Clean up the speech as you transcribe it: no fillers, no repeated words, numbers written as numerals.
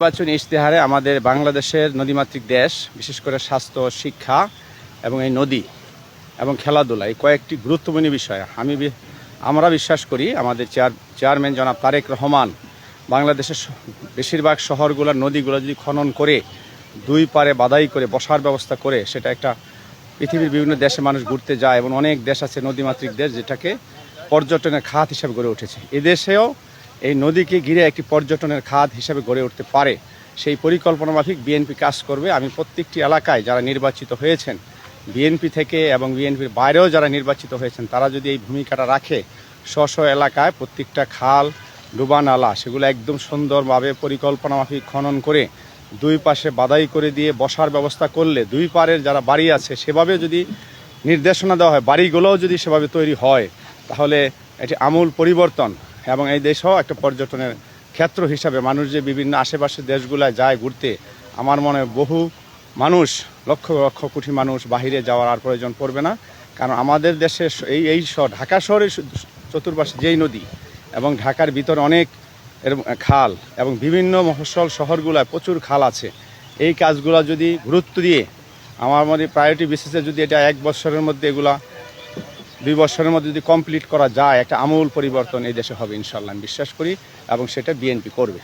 নির্বাচনী ইশতেহারে আমাদের বাংলাদেশের নদীমাতৃক দেশ, বিশেষ করে স্বাস্থ্য, শিক্ষা এবং এই নদী এবং খেলাধুলা, এই কয়েকটি গুরুত্বপূর্ণ বিষয় আমরা বিশ্বাস করি। আমাদের চেয়ারম্যান জনাব তারেক রহমান বাংলাদেশের বেশিরভাগ শহরগুলোর নদীগুলো যদি খনন করে দুই পারে বাধাই করে বসার ব্যবস্থা করে, সেটা একটা পৃথিবীর বিভিন্ন দেশে মানুষ ঘুরতে যায় এবং অনেক দেশ আছে নদীমাতৃক দেশ, যেটাকে পর্যটনের খাত হিসেবে গড়ে উঠেছে। এদেশেও এই নদীকে ঘিরে একটি পর্যটনের খাত হিসেবে গড়ে উঠতে পারে, সেই পরিকল্পনা মাফিক বিএনপি কাজ করবে। আমি প্রত্যেকটি এলাকায় যারা নির্বাচিত হয়েছেন বিএনপি থেকে এবং বিএনপির বাইরেও যারা নির্বাচিত হয়েছেন, তারা যদি এই ভূমিকাটা রাখে, স্ব এলাকায় প্রত্যেকটা খাল, ডুবা নালা, সেগুলো একদম সুন্দরভাবে পরিকল্পনা মাফিক খনন করে দুই পাশে বাধাই করে দিয়ে বসার ব্যবস্থা করলে, দুই পারের যারা বাড়ি আছে সেভাবে যদি নির্দেশনা দেওয়া হয়, বাড়িগুলোও যদি সেভাবে তৈরি হয়, তাহলে এটি আমূল পরিবর্তন এবং এই দেশও একটা পর্যটনের ক্ষেত্র হিসাবে মানুষ যে বিভিন্ন আশেপাশের দেশগুলায় যায় ঘুরতে, আমার মনে হয় বহু মানুষ, লক্ষ লক্ষ কোটি মানুষ বাহিরে যাওয়ার আর প্রয়োজন পড়বে না। কারণ আমাদের দেশে এই ঢাকা শহরের চতুর্পাশে যেই নদী এবং ঢাকার ভিতরে অনেক খাল এবং বিভিন্ন মফস্বল শহরগুলায় প্রচুর খাল আছে। এই কাজগুলো যদি গুরুত্ব দিয়ে আমার মনে প্রায়োরিটি বেসিসে যদি এটা 1 বছরের মধ্যে, এগুলা 2 বছরের মধ্যে যদি কমপ্লিট করা যায়, একটা আমূল পরিবর্তন এই দেশে হবে ইনশাল্লাহ, আমি বিশ্বাস করি এবং সেটা বিএনপি করবে।